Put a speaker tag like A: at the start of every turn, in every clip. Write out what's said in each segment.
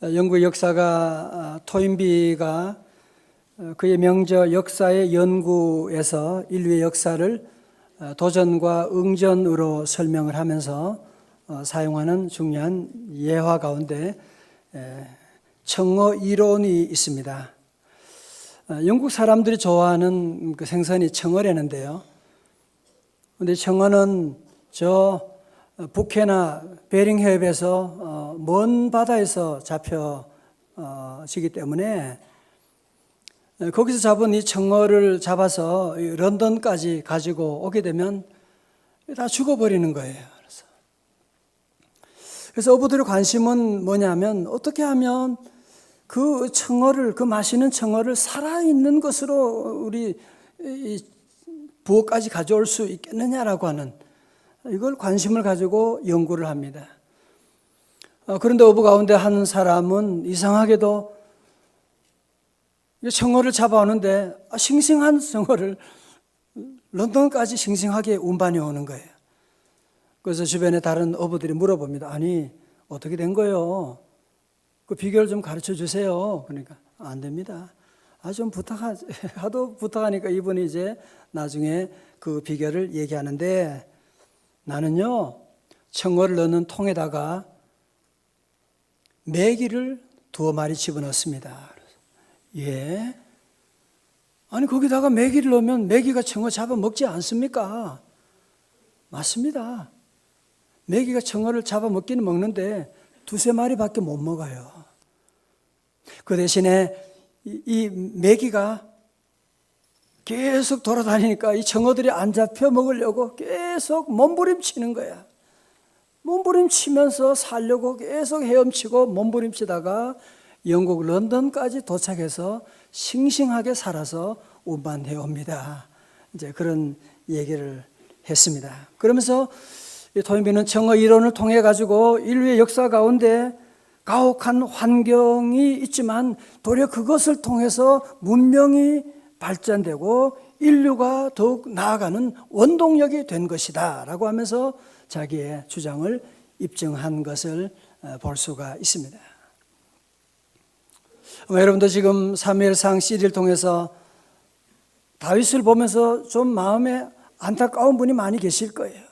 A: 영국 역사가 토인비가 그의 명저 역사의 연구에서 인류의 역사를 도전과 응전으로 설명을 하면서 사용하는 중요한 예화 가운데 청어 이론이 있습니다. 영국 사람들이 좋아하는 그 생선이 청어라는데요. 그런데 청어는 저 북해나 베링 해협에서 먼 바다에서 잡혀지기 때문에 거기서 잡은 이 청어를 잡아서 런던까지 가지고 오게 되면 다 죽어버리는 거예요. 그래서 어부들의 관심은 뭐냐면 어떻게 하면 그 청어를, 그 맛있는 청어를 살아있는 것으로 우리 부엌까지 가져올 수 있겠느냐라고 하는 이걸 관심을 가지고 연구를 합니다. 그런데 어부 가운데 한 사람은 이상하게도 청어를 잡아오는데 싱싱한 청어를 런던까지 싱싱하게 운반해 오는 거예요. 그래서 주변에 다른 어부들이 물어봅니다. 아니 어떻게 된 거예요? 그 비결 좀 가르쳐 주세요. 그러니까 안 됩니다. 좀 하도 부탁하니까 이분이 이제 나중에 그 비결을 얘기하는데 나는요 청어를 넣는 통에다가 메기를 2마리 집어넣습니다. 예? 아니 거기다가 메기를 넣으면 메기가 청어 잡아먹지 않습니까? 맞습니다. 메기가 청어를 잡아먹기는 먹는데 2-3마리밖에 못 먹어요. 그 대신에 이 메기가 계속 돌아다니니까 이 청어들이 안 잡혀 먹으려고 계속 몸부림치는 거야. 몸부림치면서 살려고 계속 헤엄치고 몸부림치다가 영국 런던까지 도착해서 싱싱하게 살아서 운반해 옵니다. 이제 그런 얘기를 했습니다. 그러면서 토인비는 청어 이론을 통해 가지고 인류의 역사 가운데 가혹한 환경이 있지만 도리어 그것을 통해서 문명이 발전되고 인류가 더욱 나아가는 원동력이 된 것이다 라고 하면서 자기의 주장을 입증한 것을 볼 수가 있습니다. 여러분도 지금 사무엘상 CD를 통해서 다윗을 보면서 좀 마음에 안타까운 분이 많이 계실 거예요.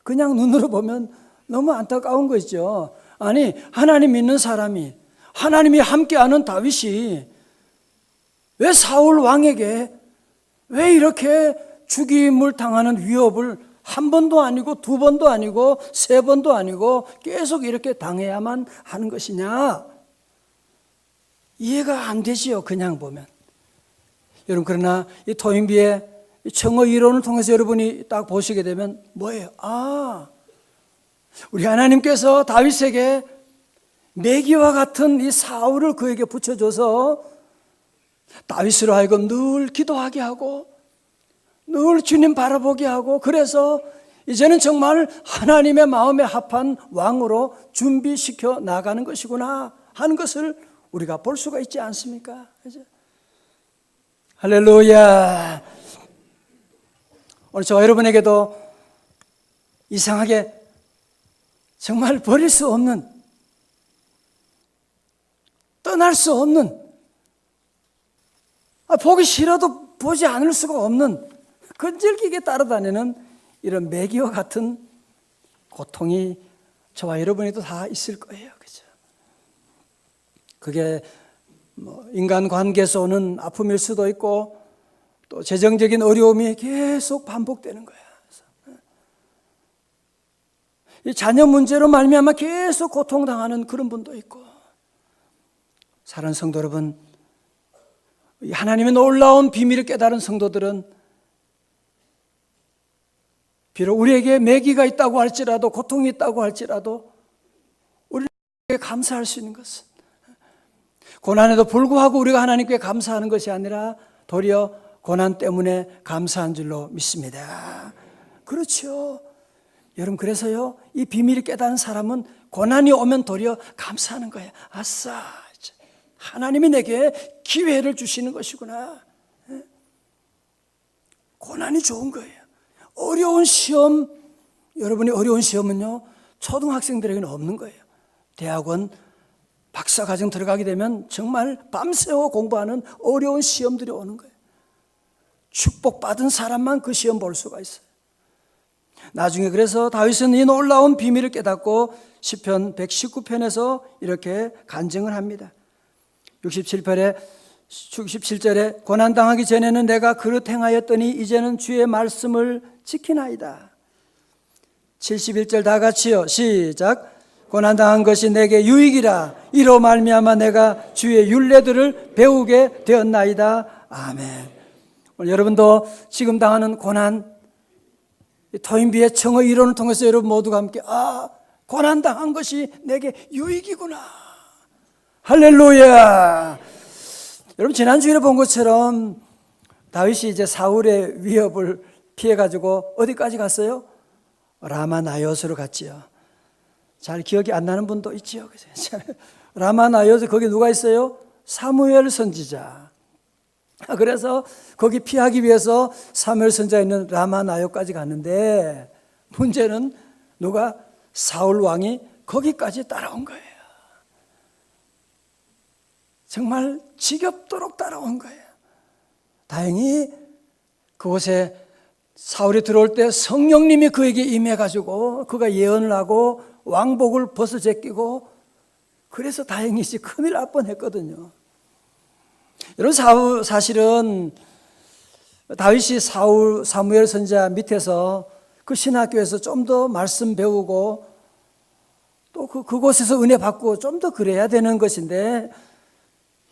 A: 그냥 눈으로 보면 너무 안타까운 거 있죠. 아니 하나님 믿는 사람이, 하나님이 함께하는 다윗이 왜 사울 왕에게 왜 이렇게 죽임을 당하는 위협을 한 번도 아니고 2번도 아니고 3번도 아니고 계속 이렇게 당해야만 하는 것이냐? 이해가 안 되지요, 그냥 보면. 여러분, 그러나 이 토인비의 청어 이론을 통해서 여러분이 딱 보시게 되면 뭐예요? 우리 하나님께서 다윗에게 메기와 같은 이 사울을 그에게 붙여줘서 다윗으로 하여금 늘 기도하게 하고 늘 주님 바라보게 하고 그래서 이제는 정말 하나님의 마음에 합한 왕으로 준비시켜 나가는 것이구나 하는 것을 우리가 볼 수가 있지 않습니까? 할렐루야. 오늘 저와 여러분에게도 이상하게 정말 버릴 수 없는, 떠날 수 없는, 보기 싫어도 보지 않을 수가 없는 끈질기게 따라다니는 이런 매기와 같은 고통이 저와 여러분에도 다 있을 거예요. 그죠? 그게 인간 관계에서 오는 아픔일 수도 있고 또 재정적인 어려움이 계속 반복되는 거야. 이 자녀 문제로 말미암아 계속 고통당하는 그런 분도 있고, 사랑하는 성도 여러분, 하나님의 놀라운 비밀을 깨달은 성도들은 비록 우리에게 매기가 있다고 할지라도 고통이 있다고 할지라도 우리에게 감사할 수 있는 것은 고난에도 불구하고 우리가 하나님께 감사하는 것이 아니라 도리어 고난 때문에 감사한 줄로 믿습니다. 그렇죠. 여러분, 그래서요 이 비밀을 깨달은 사람은 고난이 오면 도리어 감사하는 거예요. 아싸, 하나님이 내게 기회를 주시는 것이구나. 고난이 좋은 거예요. 어려운 시험, 여러분이 어려운 시험은요 초등학생들에게는 없는 거예요. 대학원 박사과정 들어가게 되면 정말 밤새워 공부하는 어려운 시험들이 오는 거예요. 축복받은 사람만 그 시험 볼 수가 있어요. 나중에 그래서 다윗은 이 놀라운 비밀을 깨닫고 시편 119편에서 이렇게 간증을 합니다. 67절에 고난당하기 전에는 내가 그릇 행하였더니 이제는 주의 말씀을 지키나이다. 71절 다 같이요. 시작. 고난당한 것이 내게 유익이라. 이로 말미암아 내가 주의 율례들을 배우게 되었나이다. 아멘. 오늘 여러분도 지금 당하는 고난, 토인비의 청어 이론을 통해서 여러분 모두가 함께 고난당한 것이 내게 유익이구나. 할렐루야. 여러분 지난주에 본 것처럼 다윗이 이제 사울의 위협을 피해가지고 어디까지 갔어요? 라마나요스로 갔지요. 잘 기억이 안 나는 분도 있지요. 라마나요스 거기 누가 있어요? 사무엘 선지자. 그래서 거기 피하기 위해서 사무엘 선지자 있는 라마나요까지 갔는데 문제는 누가? 사울 왕이 거기까지 따라온 거예요. 정말 지겹도록 따라온 거예요. 다행히 그곳에 사울이 들어올 때 성령님이 그에게 임해가지고 그가 예언을 하고 왕복을 벗어 제끼고 그래서 다행이지 큰일 날 뻔했거든요. 여러분 사실은 다윗이 사무엘 선지자 밑에서 그 신학교에서 좀 더 말씀 배우고 또 그곳에서 은혜 받고 좀 더 그래야 되는 것인데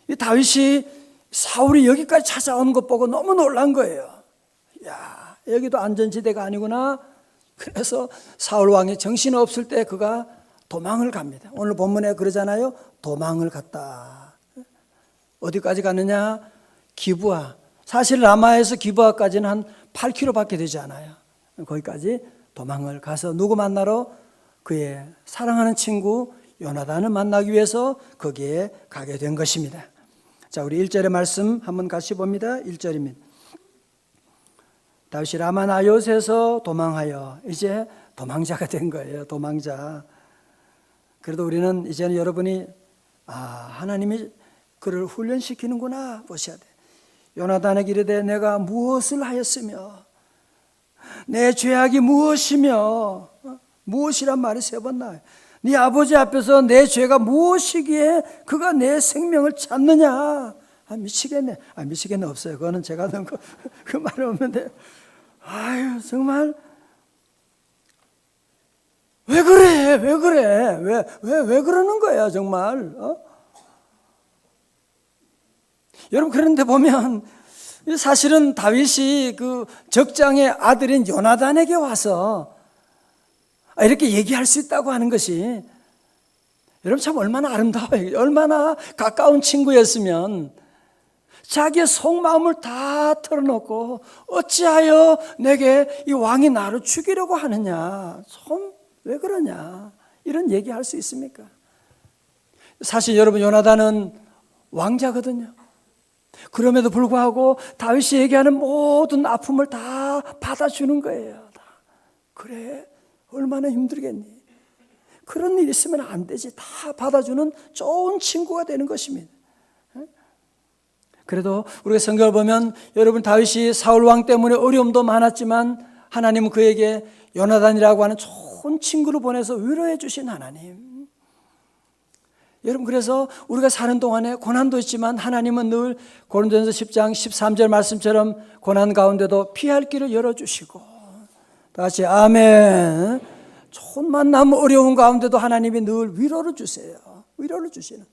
A: 이 다윗이 사울이 여기까지 찾아오는 것 보고 너무 놀란 거예요. 야, 여기도 안전지대가 아니구나. 그래서 사울 왕이 정신없을 때 그가 도망을 갑니다. 오늘 본문에 그러잖아요. 도망을 갔다. 어디까지 갔느냐? 기브아. 사실 라마에서 기브아까지는 한 8km밖에 되지 않아요. 거기까지 도망을 가서 누구 만나러? 그의 사랑하는 친구 요나단을 만나기 위해서 거기에 가게 된 것입니다. 자, 우리 1절의 말씀 한번 같이 봅니다. 1절입니다. 다윗이 라마나요스에서 도망하여 이제 도망자가 된 거예요. 도망자. 그래도 우리는 이제는 여러분이 하나님이 그를 훈련시키는구나 보셔야 돼. 요나단에게 이르되 내가 무엇을 하였으며 내 죄악이 무엇이며 무엇이란 말이 3번 나와요. 네 아버지 앞에서 내 죄가 무엇이기에 그가 내 생명을 찾느냐. 미치겠네. 미치겠네 없어요. 그거는 제가 넣은 거 그 말이 없는데 아유 정말 왜 그래? 왜 그래? 왜 그러는 거야 정말? 여러분 그런데 보면 사실은 다윗이 그 적장의 아들인 요나단에게 와서 이렇게 얘기할 수 있다고 하는 것이 여러분 참 얼마나 아름다워요. 얼마나 가까운 친구였으면 자기의 속마음을 다 털어놓고 어찌하여 내게 이 왕이 나를 죽이려고 하느냐. 참 왜 그러냐. 이런 얘기할 수 있습니까? 사실 여러분 요나단은 왕자거든요. 그럼에도 불구하고 다윗이 얘기하는 모든 아픔을 다 받아주는 거예요. 다. 그래 얼마나 힘들겠니? 그런 일 있으면 안 되지. 다 받아주는 좋은 친구가 되는 것입니다. 그래도 우리가 성경을 보면 여러분 다윗이 사울 왕 때문에 어려움도 많았지만 하나님은 그에게 요나단이라고 하는 좋은 친구를 보내서 위로해 주신 하나님. 여러분 그래서 우리가 사는 동안에 고난도 있지만 하나님은 늘 고린도전서 10장 13절 말씀처럼 고난 가운데도 피할 길을 열어주시고 다시 아멘. 좋은 만남 어려운 가운데도 하나님이 늘 위로를 주세요. 위로를 주시는.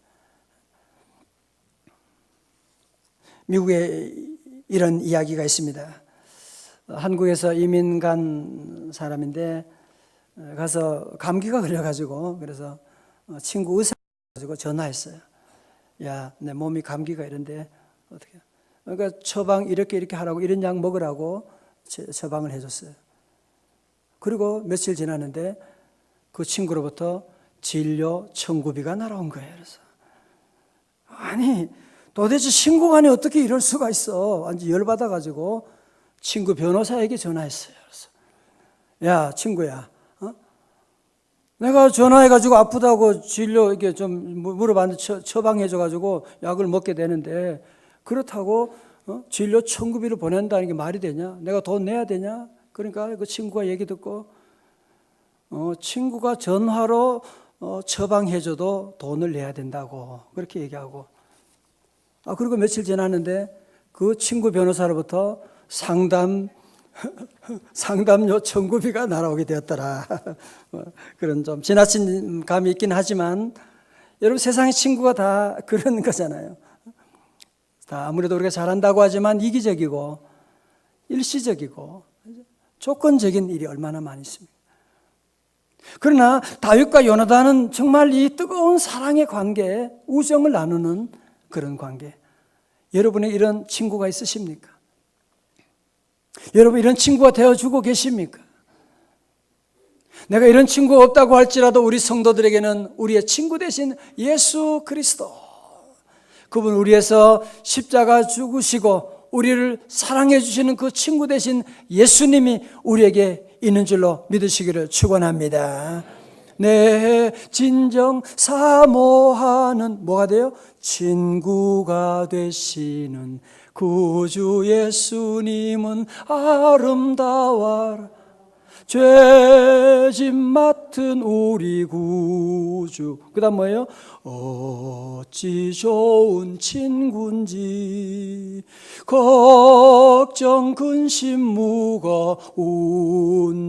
A: 미국에 이런 이야기가 있습니다. 한국에서 이민 간 사람인데 가서 감기가 걸려가지고 그래서 친구 의사 가지고 전화했어요. 야, 내 몸이 감기가 이런데 어떻게? 그러니까 처방 이렇게 하라고 이런 약 먹으라고 처방을 해줬어요. 그리고 며칠 지났는데 그 친구로부터 진료 청구비가 날아온 거예요. 그래서 아니 도대체 친구간에 어떻게 이럴 수가 있어? 완전 열받아가지고 친구 변호사에게 전화했어요. 그래서 야 친구야, 내가 전화해가지고 아프다고 진료 이게 좀 물어봤는데 처방해줘가지고 약을 먹게 되는데 그렇다고 진료 청구비를 보낸다는 게 말이 되냐? 내가 돈 내야 되냐? 그러니까 그 친구가 얘기 듣고 친구가 전화로 처방해줘도 돈을 내야 된다고 그렇게 얘기하고 그리고 며칠 지났는데 그 친구 변호사로부터 상담료 청구비가 날아오게 되었더라. 그런 좀 지나친 감이 있긴 하지만 여러분 세상의 친구가 다 그런 거잖아요. 다 아무래도 우리가 잘한다고 하지만 이기적이고 일시적이고 조건적인 일이 얼마나 많이 있습니까? 그러나 다윗과 요나단은 정말 이 뜨거운 사랑의 관계, 우정을 나누는 그런 관계. 여러분의 이런 친구가 있으십니까? 여러분 이런 친구가 되어주고 계십니까? 내가 이런 친구가 없다고 할지라도 우리 성도들에게는 우리의 친구 되신 예수 그리스도, 그분 우리에서 십자가 죽으시고 우리를 사랑해 주시는 그 친구 되신 예수님이 우리에게 있는 줄로 믿으시기를 축원합니다. 내 진정 사모하는 뭐가 돼요? 친구가 되시는 구주 예수님은 아름다워라. 죄짐 맡은 우리 구주. 그 다음 뭐예요? 어찌 좋은 친구인지 걱정 근심 무거운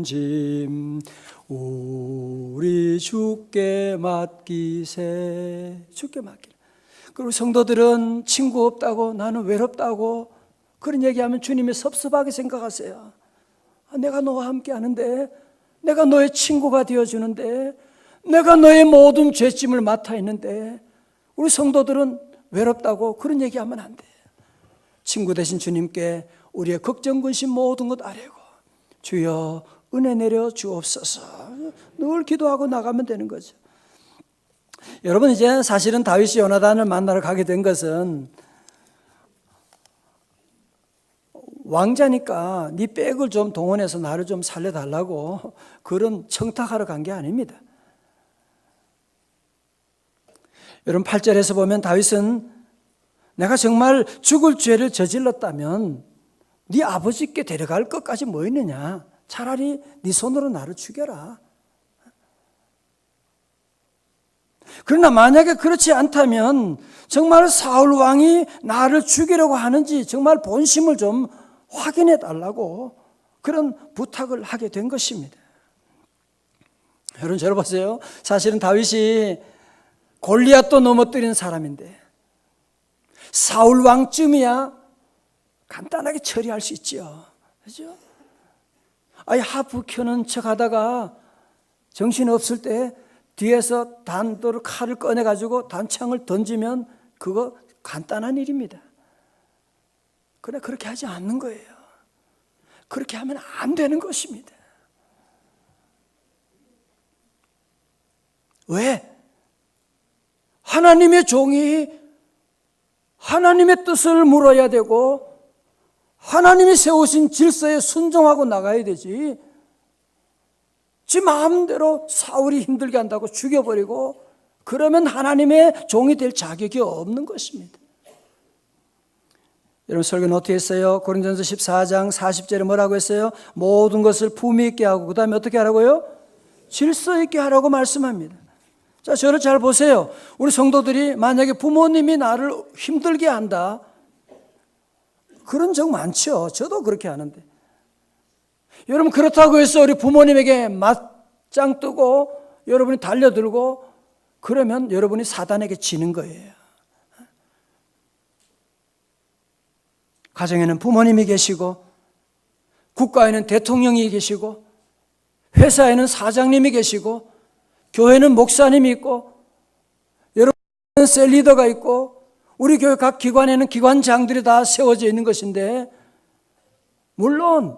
A: 짐 우리 주께 맡기세. 주께 맡기라. 그리고 성도들은 친구 없다고, 나는 외롭다고 그런 얘기하면 주님이 섭섭하게 생각하세요. 내가 너와 함께 하는데, 내가 너의 친구가 되어주는데, 내가 너의 모든 죄짐을 맡아 있는데, 우리 성도들은 외롭다고 그런 얘기하면 안 돼요. 친구 되신 주님께 우리의 걱정 근심 모든 것 아뢰고 주여 은혜 내려 주옵소서 늘 기도하고 나가면 되는 거죠. 여러분 이제 사실은 다윗이 요나단을 만나러 가게 된 것은 왕자니까 네 백을 좀 동원해서 나를 좀 살려달라고 그런 청탁하러 간 게 아닙니다. 여러분 8절에서 보면 다윗은 내가 정말 죽을 죄를 저질렀다면 네 아버지께 데려갈 것까지 뭐 있느냐, 차라리 네 손으로 나를 죽여라. 그러나 만약에 그렇지 않다면 정말 사울 왕이 나를 죽이려고 하는지 정말 본심을 좀 확인해 달라고 그런 부탁을 하게 된 것입니다. 여러분 저를 보세요. 사실은 다윗이 골리앗도 넘어뜨린 사람인데 사울 왕쯤이야 간단하게 처리할 수 있죠. 그렇죠? 하프 켜는 척 하다가 정신 없을 때 뒤에서 단도를 칼을 꺼내가지고 단창을 던지면 그거 간단한 일입니다. 그러나 그렇게 하지 않는 거예요. 그렇게 하면 안 되는 것입니다. 왜? 하나님의 종이 하나님의 뜻을 물어야 되고 하나님이 세우신 질서에 순종하고 나가야 되지, 지 마음대로 사울이 힘들게 한다고 죽여버리고 그러면 하나님의 종이 될 자격이 없는 것입니다. 여러분 설교는 어떻게 했어요? 고린도전서 14장 40절에 뭐라고 했어요? 모든 것을 품위 있게 하고 그 다음에 어떻게 하라고요? 질서 있게 하라고 말씀합니다. 자, 저를 잘 보세요. 우리 성도들이 만약에 부모님이 나를 힘들게 한다, 그런 적 많죠. 저도 그렇게 하는데. 여러분 그렇다고 해서 우리 부모님에게 맞짱 뜨고 여러분이 달려들고 그러면 여러분이 사단에게 지는 거예요. 가정에는 부모님이 계시고 국가에는 대통령이 계시고 회사에는 사장님이 계시고 교회는 목사님이 있고 여러분은 셀 리더가 있고 우리 교회 각 기관에는 기관장들이 다 세워져 있는 것인데 물론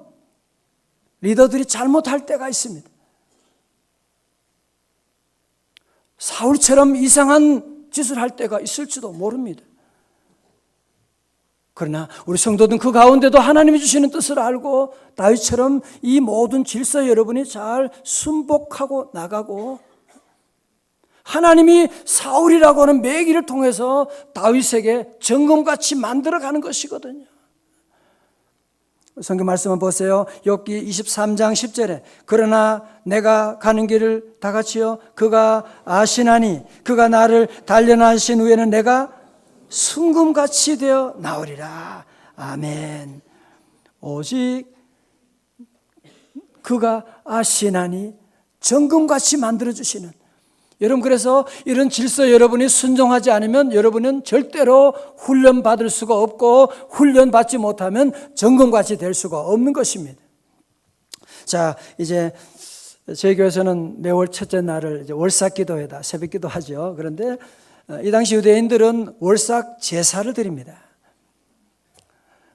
A: 리더들이 잘못할 때가 있습니다. 사울처럼 이상한 짓을 할 때가 있을지도 모릅니다. 그러나 우리 성도들은 그 가운데도 하나님이 주시는 뜻을 알고 다윗처럼 이 모든 질서 여러분이 잘 순복하고 나가고 하나님이 사울이라고 하는 매기를 통해서 다윗에게 정금같이 만들어가는 것이거든요. 성경 말씀을 보세요. 욥기 23장 10절에 그러나 내가 가는 길을 다 같이요 그가 아시나니 그가 나를 단련하신 후에는 내가 순금같이 되어 나오리라. 아멘. 오직 그가 아시나니 정금같이 만들어주시는, 여러분, 그래서 이런 질서 여러분이 순종하지 않으면 여러분은 절대로 훈련받을 수가 없고 훈련받지 못하면 정금같이 될 수가 없는 것입니다. 자, 이제 저희 교회에서는 매월 첫째 날을 이제 월삭 기도회다, 새벽 기도하죠. 그런데 이 당시 유대인들은 월삭 제사를 드립니다.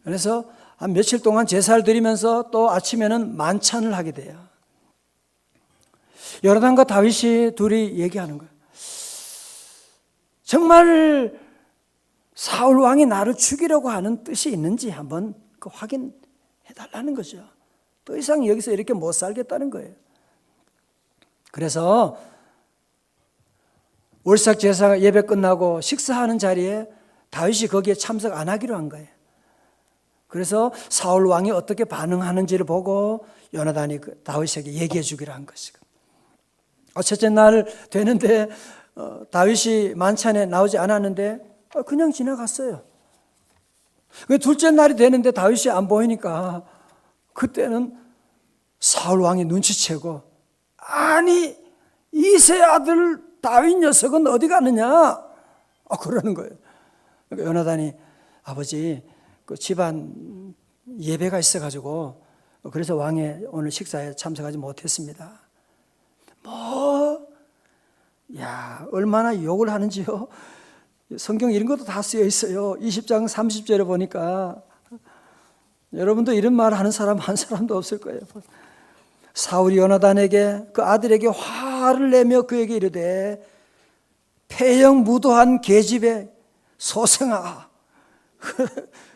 A: 그래서 한 며칠 동안 제사를 드리면서 또 아침에는 만찬을 하게 돼요. 요나단과 다윗이 둘이 얘기하는 거예요. 정말 사울 왕이 나를 죽이려고 하는 뜻이 있는지 한번 확인해 달라는 거죠. 더 이상 여기서 이렇게 못 살겠다는 거예요. 그래서 월삭 제사 예배 끝나고 식사하는 자리에 다윗이 거기에 참석 안 하기로 한 거예요. 그래서 사울 왕이 어떻게 반응하는지를 보고 요나단이 다윗에게 얘기해 주기로 한 것이고, 첫째 날 되는데 다윗이 만찬에 나오지 않았는데 그냥 지나갔어요. 둘째 날이 되는데 다윗이 안 보이니까 그때는 사울 왕이 눈치채고, 아니 이세 아들 다윗 녀석은 어디 가느냐 그러는 거예요. 그러니까 요나단이 아버지 그 집안 예배가 있어가지고 그래서 왕의 오늘 식사에 참석하지 못했습니다. 얼마나 욕을 하는지요. 성경 이런 것도 다 쓰여 있어요. 20장 30절에 보니까 여러분도 이런 말 하는 사람 한 사람도 없을 거예요. 사울이 요나단에게 그 아들에게 화를 내며 그에게 이르되 폐영 무도한 계집의 소생아.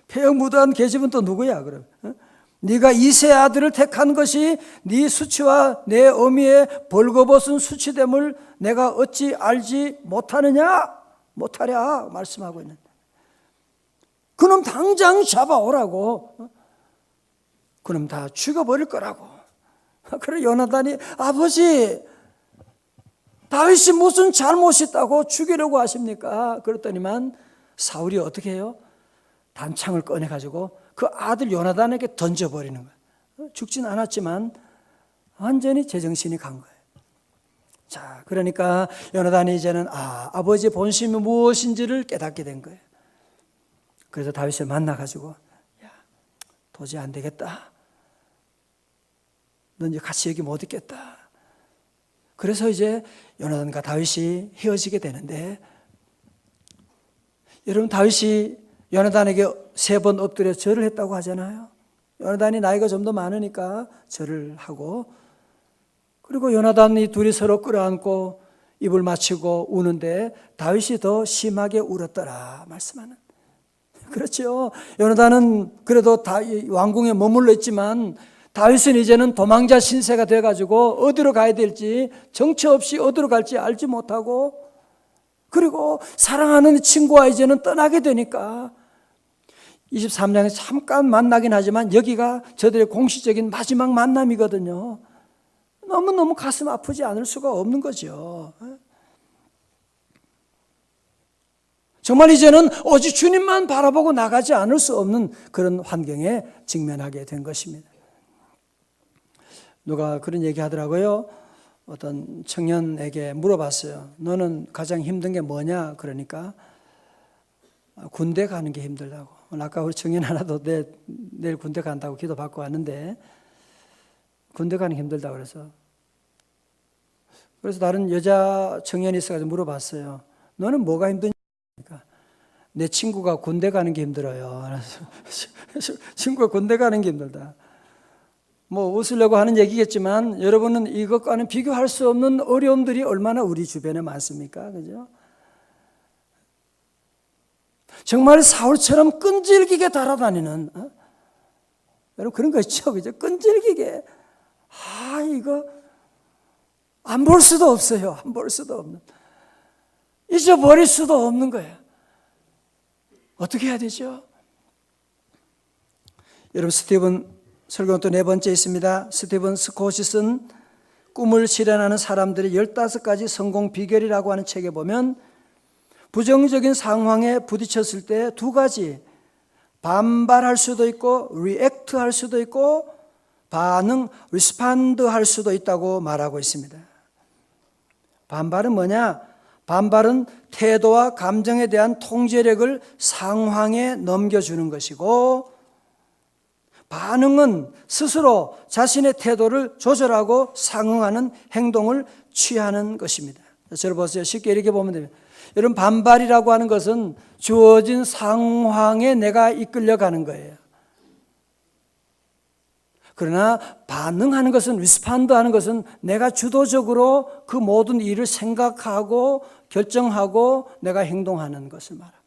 A: 폐영 무도한 계집은 또 누구야 그럼? 네가 이세 아들을 택한 것이 네 수치와 내 어미의 벌거벗은 수치됨을 내가 어찌 알지 못하느냐? 못하랴 말씀하고 있는데, 그놈 당장 잡아오라고, 그놈 다 죽여버릴 거라고. 그래 요나단이 아버지 다윗이 무슨 잘못이 있다고 죽이려고 하십니까? 그랬더니만 사울이 어떻게 해요? 단창을 꺼내가지고 그 아들 요나단에게 던져버리는 거예요. 죽진 않았지만 완전히 제정신이 간 거예요. 자, 그러니까 요나단이 이제는 아버지의 본심이 무엇인지를 깨닫게 된 거예요. 그래서 다윗을 만나가지고 도저히 안 되겠다. 넌 이제 같이 여기 못 있겠다. 그래서 이제 요나단과 다윗이 헤어지게 되는데, 여러분 다윗이 요나단에게 3번 엎드려 절을 했다고 하잖아요. 요나단이 나이가 좀 더 많으니까 절을 하고, 그리고 요나단이 둘이 서로 끌어안고 입을 맞추고 우는데 다윗이 더 심하게 울었더라 말씀하는. 그렇죠. 요나단은 그래도 왕궁에 머물러 있지만 다윗은 이제는 도망자 신세가 돼가지고 어디로 가야 될지, 정처 없이 어디로 갈지 알지 못하고, 그리고 사랑하는 친구와 이제는 떠나게 되니까 23장에 잠깐 만나긴 하지만 여기가 저들의 공식적인 마지막 만남이거든요. 너무너무 가슴 아프지 않을 수가 없는 거죠. 정말 이제는 오직 주님만 바라보고 나가지 않을 수 없는 그런 환경에 직면하게 된 것입니다. 누가 그런 얘기 하더라고요. 어떤 청년에게 물어봤어요. 너는 가장 힘든 게 뭐냐? 그러니까 군대 가는 게 힘들다고. 아까 우리 청년 하나도 내일 군대 간다고 기도받고 왔는데 군대 가는 게 힘들다고 그래서 다른 여자 청년이 있어가지고 물어봤어요. 너는 뭐가 힘드냐? 그러니까 내 친구가 군대 가는 게 힘들어요. 그래서 친구가 군대 가는 게 힘들다. 뭐 웃으려고 하는 얘기겠지만 여러분은 이것과는 비교할 수 없는 어려움들이 얼마나 우리 주변에 많습니까? 그죠? 정말 사울처럼 끈질기게 달아다니는, 여러분 그런 거 있죠? 그죠? 끈질기게. 이거 안 볼 수도 없어요. 안 볼 수도 없는. 잊어버릴 수도 없는 거예요. 어떻게 해야 되죠? 여러분, 설교 또 네 번째 있습니다. 스티븐 스코시슨 꿈을 실현하는 사람들의 15가지 성공 비결이라고 하는 책에 보면 부정적인 상황에 부딪혔을 때 두 가지, 반발할 수도 있고 리액트 할 수도 있고 반응, 리스판드 할 수도 있다고 말하고 있습니다. 반발은 뭐냐? 반발은 태도와 감정에 대한 통제력을 상황에 넘겨주는 것이고, 반응은 스스로 자신의 태도를 조절하고 상응하는 행동을 취하는 것입니다. 저를 보세요. 쉽게 이렇게 보면 됩니다. 여러분, 반발이라고 하는 것은 주어진 상황에 내가 이끌려가는 거예요. 그러나 반응하는 것은, 리스판드하는 것은 내가 주도적으로 그 모든 일을 생각하고 결정하고 내가 행동하는 것을 말합니다.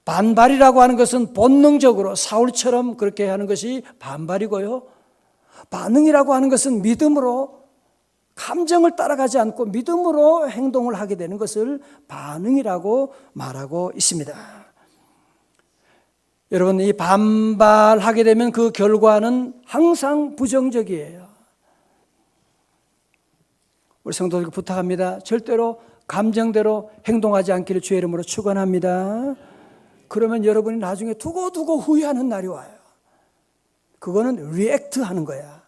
A: 반발이라고 하는 것은 본능적으로 사울처럼 그렇게 하는 것이 반발이고요. 반응이라고 하는 것은 믿음으로, 감정을 따라가지 않고 믿음으로 행동을 하게 되는 것을 반응이라고 말하고 있습니다. 여러분, 이 반발하게 되면 그 결과는 항상 부정적이에요. 우리 성도들께 부탁합니다. 절대로 감정대로 행동하지 않기를 주의 이름으로 축원합니다. 그러면 여러분이 나중에 두고 후회하는 날이 와요. 그거는 리액트 하는 거야.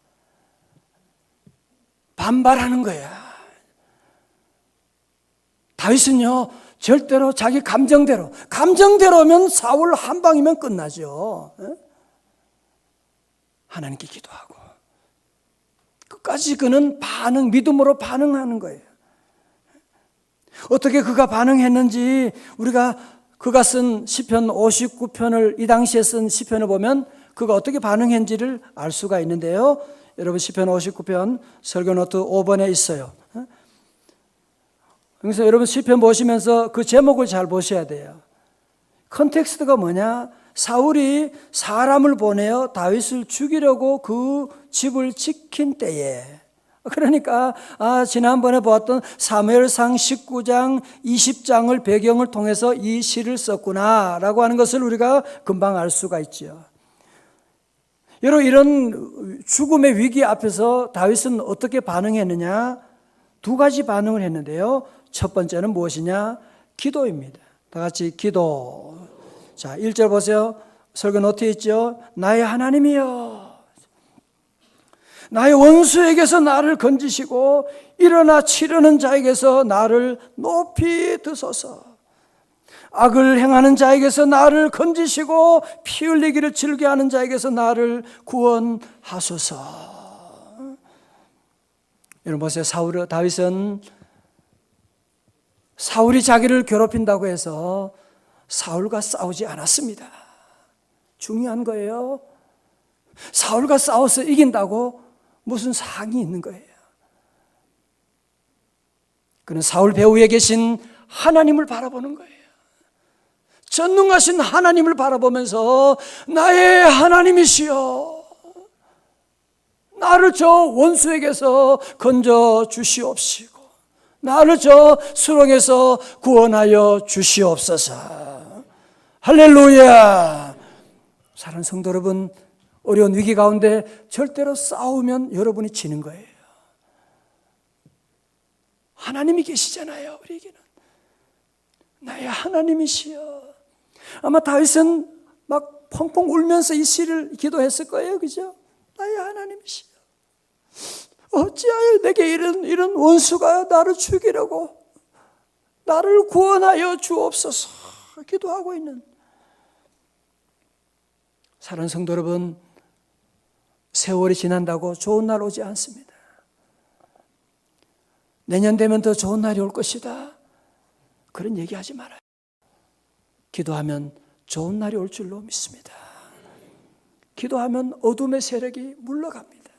A: 반발하는 거야. 다윗은요, 절대로 자기 감정대로면 사울 한 방이면 끝나죠. 하나님께 기도하고 끝까지 그는 믿음으로 반응하는 거예요. 어떻게 그가 반응했는지 우리가 그가 쓴 시편 59편을, 이 당시에 쓴 시편을 보면 그가 어떻게 반응했는지를 알 수가 있는데요. 여러분, 시편 59편 설교 노트 5번에 있어요. 그래서 여러분, 시편 보시면서 그 제목을 잘 보셔야 돼요. 컨텍스트가 뭐냐? 사울이 사람을 보내어 다윗을 죽이려고 그 집을 지킨 때에, 그러니까 지난번에 보았던 사무엘상 19장 20장을 배경을 통해서 이 시를 썼구나라고 하는 것을 우리가 금방 알 수가 있죠. 여러분, 이런 죽음의 위기 앞에서 다윗은 어떻게 반응했느냐? 두 가지 반응을 했는데요. 첫 번째는 무엇이냐? 기도입니다. 다 같이 기도. 자, 1절 보세요. 설교 노트에 있죠. 나의 하나님이여, 나의 원수에게서 나를 건지시고 일어나 치려는 자에게서 나를 높이 드소서. 악을 행하는 자에게서 나를 건지시고 피 흘리기를 즐겨하는 자에게서 나를 구원하소서. 여러분 보세요. 다윗은 사울이 자기를 괴롭힌다고 해서 사울과 싸우지 않았습니다. 중요한 거예요. 사울과 싸워서 이긴다고 무슨 상이 있는 거예요. 그는 사울 배후에 계신 하나님을 바라보는 거예요. 전능하신 하나님을 바라보면서 나의 하나님이시여, 나를 저 원수에게서 건져 주시옵시고 나를 저 수렁에서 구원하여 주시옵소서. 할렐루야. 사랑하는 성도 여러분, 어려운 위기 가운데 절대로 싸우면 여러분이 지는 거예요. 하나님이 계시잖아요. 우리에게는 나의 하나님이시여. 아마 다윗은 막 펑펑 울면서 이 시를 기도했을 거예요. 그죠? 나의 하나님이시여, 어찌하여 내게 이런 원수가 나를 죽이려고, 나를 구원하여 주옵소서 기도하고 있는 사랑하는 성도 여러분, 세월이 지난다고 좋은 날 오지 않습니다. 내년 되면 더 좋은 날이 올 것이다, 그런 얘기하지 말아요. 기도하면 좋은 날이 올 줄로 믿습니다. 기도하면 어둠의 세력이 물러갑니다.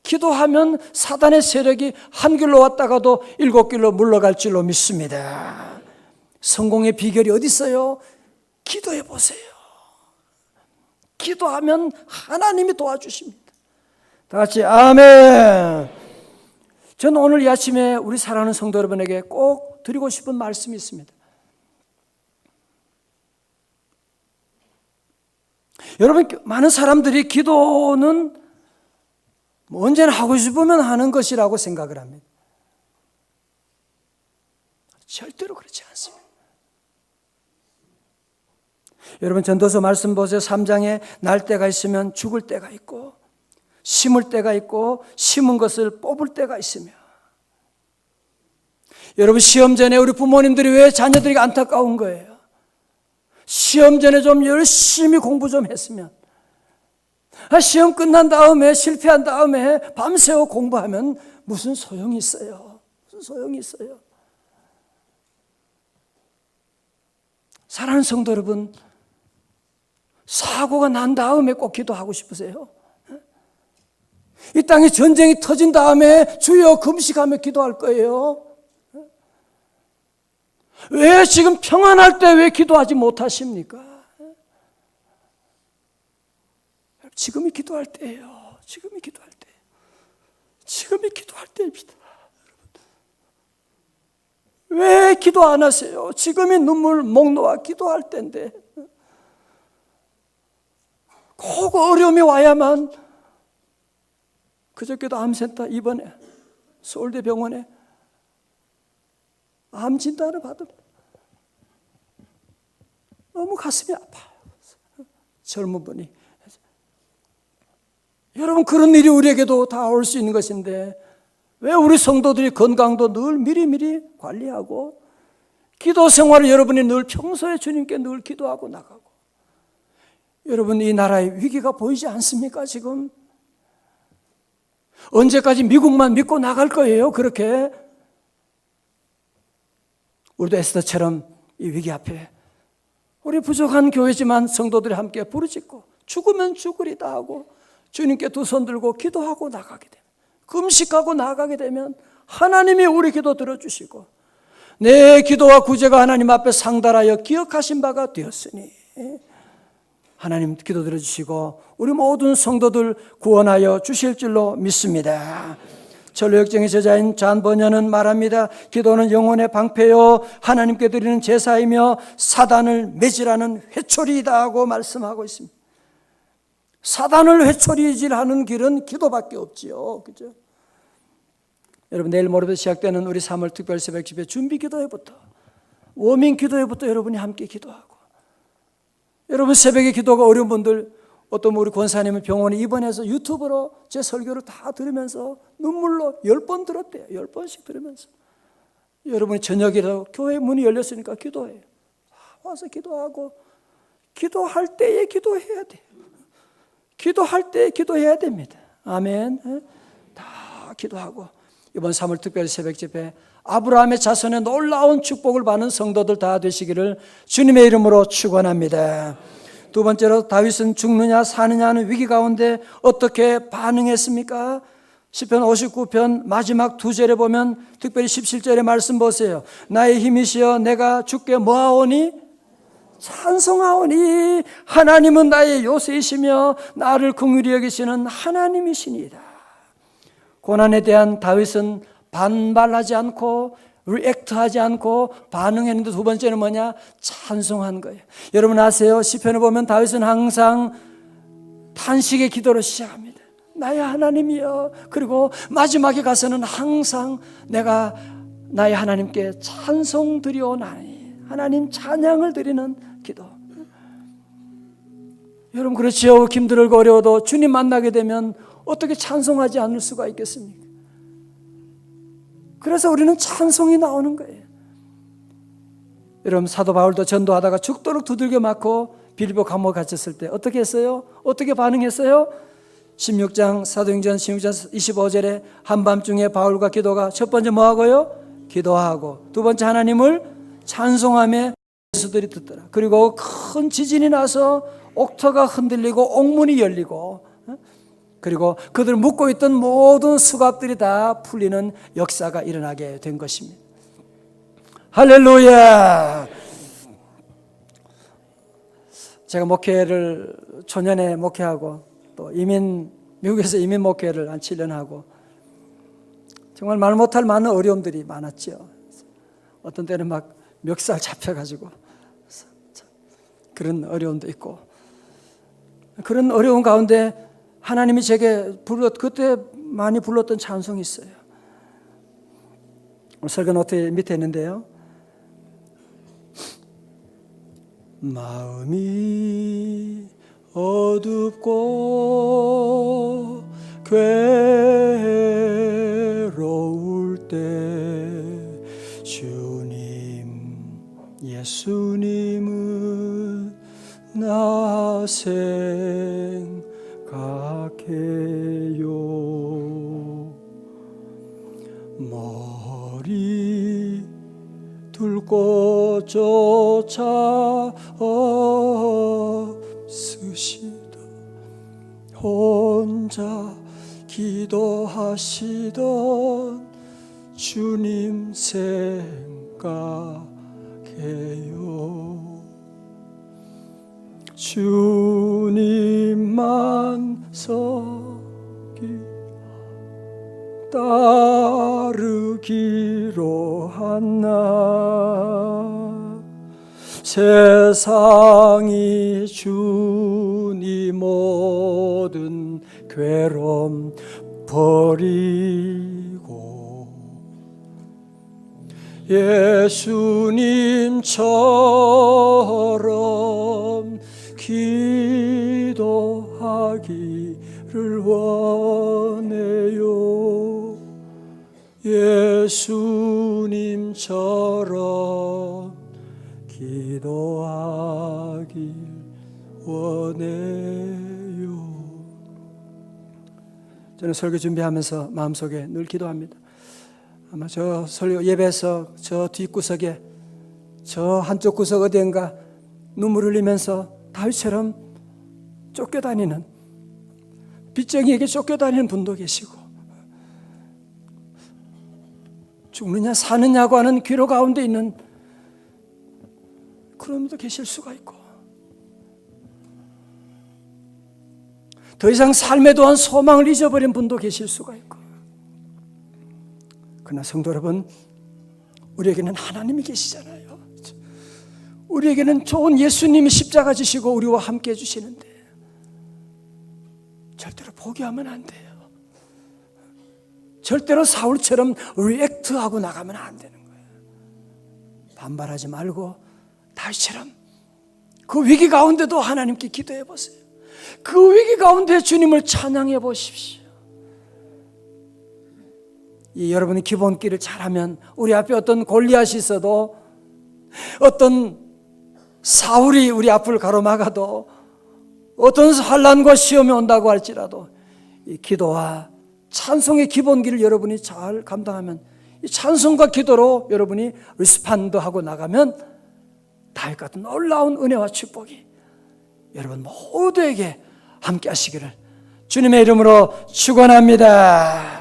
A: 기도하면 사단의 세력이 한 길로 왔다가도 7길로 물러갈 줄로 믿습니다. 성공의 비결이 어디 있어요? 기도해 보세요. 기도하면 하나님이 도와주십니다. 다 같이 아멘. 저는 오늘 이 아침에 우리 사랑하는 성도 여러분에게 꼭 드리고 싶은 말씀이 있습니다. 여러분, 많은 사람들이 기도는 언제나 하고 싶으면 하는 것이라고 생각을 합니다. 절대로 그렇지 않습니다. 여러분, 전도서 말씀 보세요. 3장에 날 때가 있으면 죽을 때가 있고, 심을 때가 있고, 심은 것을 뽑을 때가 있으며. 여러분, 시험 전에 우리 부모님들이 왜 자녀들이 안타까운 거예요? 시험 전에 좀 열심히 공부 좀 했으면, 시험 끝난 다음에 실패한 다음에 밤새워 공부하면 무슨 소용이 있어요? 무슨 소용이 있어요? 사랑하는 성도 여러분, 사고가 난 다음에 꼭 기도하고 싶으세요? 이 땅에 전쟁이 터진 다음에 주여 금식하며 기도할 거예요? 왜 지금 평안할 때 왜 기도하지 못하십니까? 지금이 기도할 때예요. 지금이 기도할 때. 지금이 기도할 때입니다. 왜 기도 안 하세요? 지금이 눈물 목 놓아 기도할 때인데. 꼭 어려움이 와야만. 그저께도 암센터 입원해 서울대 병원에 암 진단을 받으면 너무 가슴이 아파요. 젊은 분이. 여러분, 그런 일이 우리에게도 다 올 수 있는 것인데 왜 우리 성도들이 건강도 늘 미리미리 관리하고 기도 생활을 여러분이 늘 평소에 주님께 늘 기도하고 나가고. 여러분, 이 나라의 위기가 보이지 않습니까? 지금 언제까지 미국만 믿고 나갈 거예요? 그렇게 우리도 에스더처럼 이 위기 앞에 우리 부족한 교회지만 성도들이 함께 부르짖고 죽으면 죽으리다 하고 주님께 두 손 들고 기도하고 나가게 되면, 금식하고 나가게 되면 하나님이 우리 기도 들어주시고 내 기도와 구제가 하나님 앞에 상달하여 기억하신 바가 되었으니 하나님 기도 들어주시고 우리 모든 성도들 구원하여 주실 줄로 믿습니다. 전로역정의 저자인 잔 버녀는 말합니다. 기도는 영혼의 방패요 하나님께 드리는 제사이며 사단을 매질하는 회초리이다 하고 말씀하고 있습니다. 사단을 회초리질하는 길은 기도밖에 없지요. 그죠? 여러분, 내일 모레부터 시작되는 우리 3월 특별 새벽 집회 준비 기도회부터, 워밍 기도회부터 여러분이 함께 기도하고, 여러분 새벽에 기도가 어려운 분들, 어떤 우리 권사님은 병원에 입원해서 유튜브로 제 설교를 다 들으면서 눈물로 10번 들었대요. 10번씩 들으면서. 여러분이 저녁이라도 교회 문이 열렸으니까 기도해요. 와서 기도하고, 기도할 때에 기도해야 돼요. 기도할 때 기도해야 됩니다. 아멘. 다 기도하고 이번 3월 특별 새벽 집회 아브라함의 자손의 놀라운 축복을 받는 성도들 다 되시기를 주님의 이름으로 축원합니다. 두 번째로, 다윗은 죽느냐 사느냐 하는 위기 가운데 어떻게 반응했습니까? 시편 59편 마지막 두 절에 보면 특별히 17절의 말씀 보세요. 나의 힘이시여 내가 주께 뭐하오니? 찬송하오니 하나님은 나의 요새이시며 나를 긍휼히 여기시는 하나님이시니이다. 고난에 대한 다윗은 반발하지 않고 리액트하지 않고 반응했는데, 두 번째는 뭐냐? 찬송한 거예요. 여러분 아세요? 시편을 보면 다윗은 항상 탄식의 기도로 시작합니다. 나의 하나님이여. 그리고 마지막에 가서는 항상 내가 나의 하나님께 찬송 드리오나니, 하나님 찬양을 드리는 기도. 여러분 그렇지요. 힘들고 어려워도 주님 만나게 되면 어떻게 찬송하지 않을 수가 있겠습니까? 그래서 우리는 찬송이 나오는 거예요. 여러분 사도 바울도 전도하다가 죽도록 두들겨 맞고 빌립보 감옥에 갇혔을 때 어떻게 했어요? 어떻게 반응했어요? 16장 사도행전 16장 25절에 한밤중에 바울과 기도가 첫 번째 뭐하고요? 기도하고, 두 번째 하나님을 찬송하며 예수들이 듣더라. 그리고 큰 지진이 나서 옥터가 흔들리고 옥문이 열리고, 그리고 그들 묶고 있던 모든 수갑들이 다 풀리는 역사가 일어나게 된 것입니다. 할렐루야. 제가 목회를 초년에 목회하고 또 미국에서 이민 목회를 한 7년 하고 정말 말 못할 많은 어려움들이 많았죠. 어떤 때는 막 멱살 잡혀가지고 그런 어려움도 있고, 그런 어려운 가운데 하나님이 제게 그때 많이 불렀던 찬송이 있어요. 설교 노트 밑에 있는데요. 마음이 어둡고 괴로울 때 주님 예수님은 나 생각해요. 머리 둘 곳조차 없으시다 혼자 기도하시던 주님 생각해요. 주님만 섬기 따르기로 한 날 세상이 주니 모든 괴로움 버리고 예수님처럼 기도하기를 원해요. 예수님처럼 기도하길 원해요. 저는 설교 준비하면서 마음속에 늘 기도합니다. 아마 저 설교 예배에서 저 뒷구석에 저 한쪽 구석 어디인가 눈물 흘리면서 다윗처럼 쫓겨다니는, 빚쟁이에게 쫓겨다니는 분도 계시고, 죽느냐 사느냐고 하는 귀로 가운데 있는 그런 분도 계실 수가 있고, 더 이상 삶에 대한 소망을 잊어버린 분도 계실 수가 있고, 그러나 성도 여러분, 우리에게는 하나님이 계시잖아요. 우리에게는 좋은 예수님이 십자가 지시고 우리와 함께 해주시는데 절대로 포기하면 안 돼요. 절대로 사울처럼 리액트하고 나가면 안 되는 거예요. 반발하지 말고 다윗처럼 그 위기 가운데도 하나님께 기도해 보세요. 그 위기 가운데 주님을 찬양해 보십시오. 이 여러분이 기본기를 잘하면 우리 앞에 어떤 골리앗이 있어도, 어떤 사울이 우리 앞을 가로막아도, 어떤 환난과 시험이 온다고 할지라도 이 기도와 찬송의 기본기를 여러분이 잘 감당하면, 이 찬송과 기도로 여러분이 리스판드하고 나가면 다윗 같은 놀라운 은혜와 축복이 여러분 모두에게 함께 하시기를 주님의 이름으로 축원합니다.